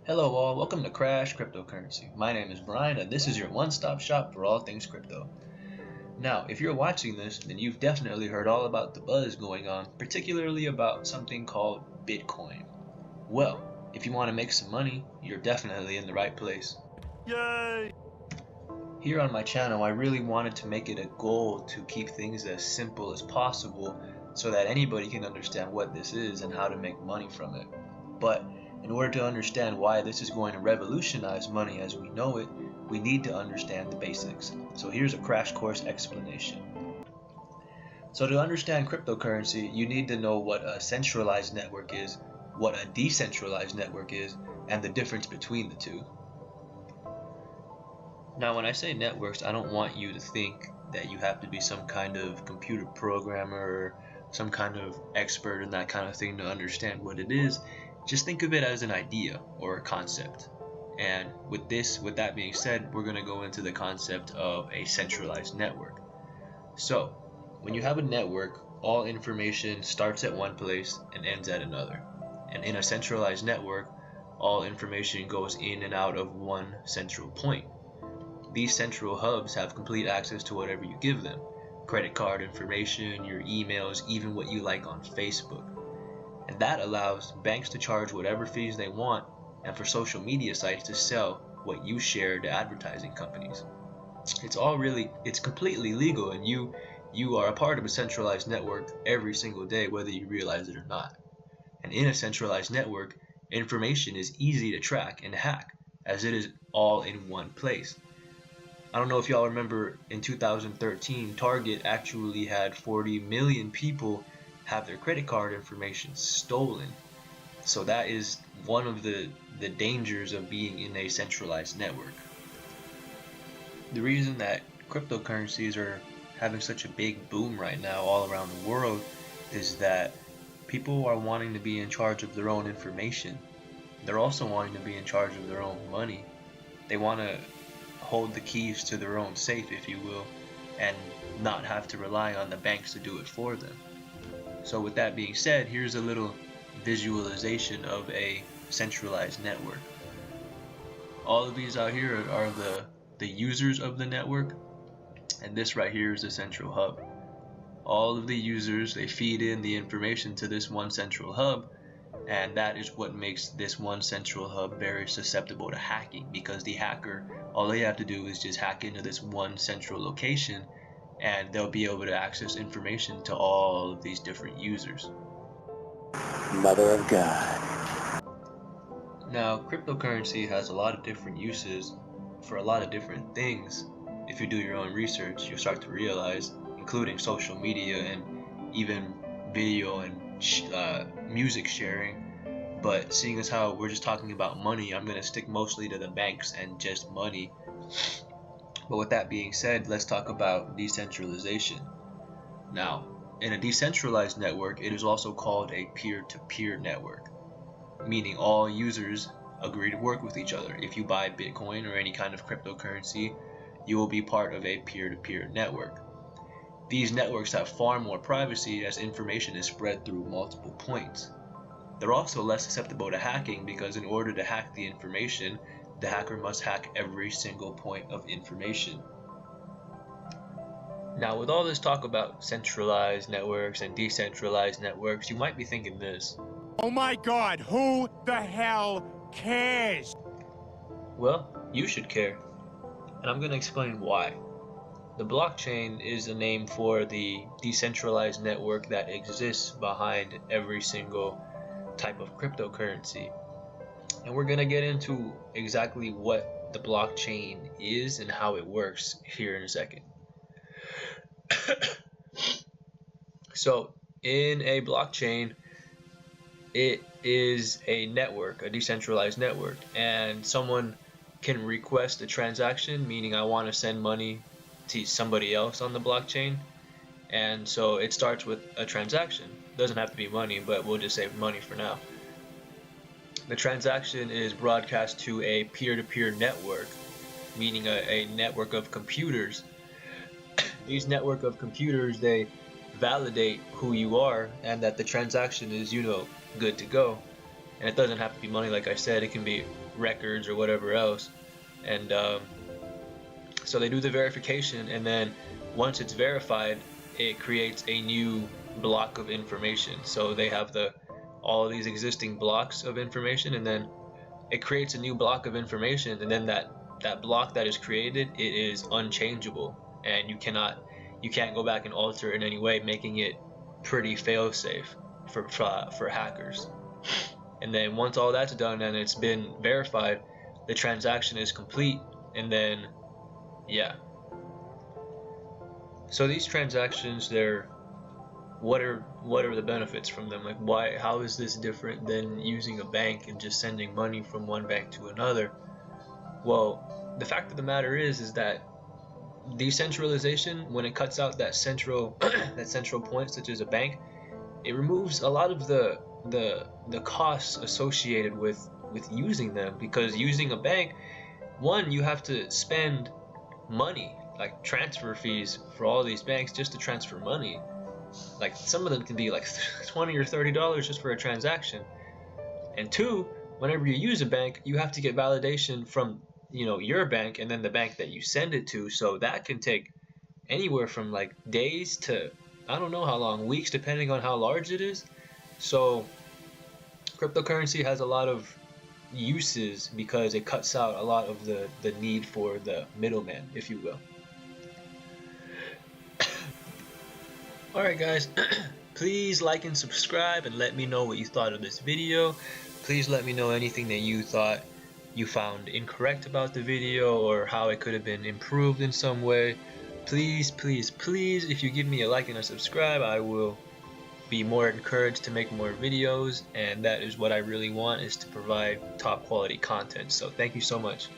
Hello all, welcome to Crash Cryptocurrency. My name is Brian and this is your one-stop shop for all things crypto. Now, if you're watching this, then you've definitely heard all about the buzz going on, particularly about something called Bitcoin. Well, if you want to make some money, you're definitely in the right place. Yay! Here on my channel, I really wanted to make it a goal to keep things as simple as possible so that anybody can understand what this is and how to make money from it. But in order to understand why this is going to revolutionize money as we know it, we need to understand the basics. So here's a crash course explanation. So to understand cryptocurrency, you need to know what a centralized network is, what a decentralized network is, and the difference between the two. Now when I say networks, I don't want you to think that you have to be some kind of computer programmer or some kind of expert in that kind of thing to understand what it is. Just think of it as an idea or a concept. And with that being said, we're going to go into the concept of a centralized network. So when you have a network, all information starts at one place and ends at another. And in a centralized network, all information goes in and out of one central point. These central hubs have complete access to whatever you give them. Credit card information, your emails, even what you like on Facebook. And that allows banks to charge whatever fees they want and for social media sites to sell what you share to advertising companies. It's completely legal, and you are a part of a centralized network every single day, whether you realize it or not. And in a centralized network, information is easy to track and hack as it is all in one place. I don't know if y'all remember, in 2013, Target actually had 40 million people have their credit card information stolen. So that is one of the dangers of being in a centralized network. The reason that cryptocurrencies are having such a big boom right now all around the world is that people are wanting to be in charge of their own information. They're also wanting to be in charge of their own money. They want to hold the keys to their own safe, if you will, and not have to rely on the banks to do it for them. So with that being said, here's a little visualization of a centralized network. All of these out here are the users of the network, and this right here is the central hub. All of the users, they feed in the information to this one central hub, and that is what makes this one central hub very susceptible to hacking, because the hacker, all they have to do is just hack into this one central location and they'll be able to access information to all of these different users. Mother of God. Now, cryptocurrency has a lot of different uses for a lot of different things. If you do your own research, you'll start to realize, including social media and even video and music sharing. But seeing as how we're just talking about money, I'm going to stick mostly to the banks and just money. But with that being said, let's talk about decentralization. Now, in a decentralized network, it is also called a peer-to-peer network, meaning all users agree to work with each other. If you buy Bitcoin or any kind of cryptocurrency, you will be part of a peer-to-peer network. These networks have far more privacy as information is spread through multiple points. They're also less susceptible to hacking because in order to hack the information, the hacker must hack every single point of information. Now, with all this talk about centralized networks and decentralized networks, you might be thinking this. Oh my God, who the hell cares? Well, you should care, and I'm going to explain why. The blockchain is a name for the decentralized network that exists behind every single type of cryptocurrency. And we're going to get into exactly what the blockchain is and how it works here in a second. So in a blockchain, it is a network, a decentralized network, and someone can request a transaction, meaning I want to send money to somebody else on the blockchain. And so it starts with a transaction. Doesn't have to be money, but we'll just say money for now. The transaction is broadcast to a peer-to-peer network, meaning a network of computers. These network of computers, they validate who you are and that the transaction is, good to go. and it doesn't have to be money, like I said. It can be records or whatever else. And so they do the verification, and then once it's verified, it creates a new block of information. So they have all these existing blocks of information, and then it creates a new block of information, and then that block that is created, it is unchangeable, and you can't go back and alter it in any way, making it pretty fail-safe for hackers. And then once all that's done and it's been verified, the transaction is complete, and then yeah. So these transactions, what are the benefits from them? Like, how is this different than using a bank and just sending money from one bank to another? Well, the fact of the matter is that decentralization, when it cuts out that central point, such as a bank, it removes a lot of the costs associated with using them. Because using a bank, one, you have to spend money, like transfer fees for all these banks just to transfer money. Like, some of them can be like $20 or $30 just for a transaction. And two, whenever you use a bank, you have to get validation from your bank and then the bank that you send it to. So that can take anywhere from like days to I don't know how long, weeks, depending on how large it is. So cryptocurrency has a lot of uses because it cuts out a lot of the need for the middleman, if you will. Alright guys, please like and subscribe and let me know what you thought of this video. Please let me know anything that you thought you found incorrect about the video, or how it could have been improved in some way. Please, please, please, if you give me a like and a subscribe, I will be more encouraged to make more videos, and that is what I really want, is to provide top quality content. So thank you so much.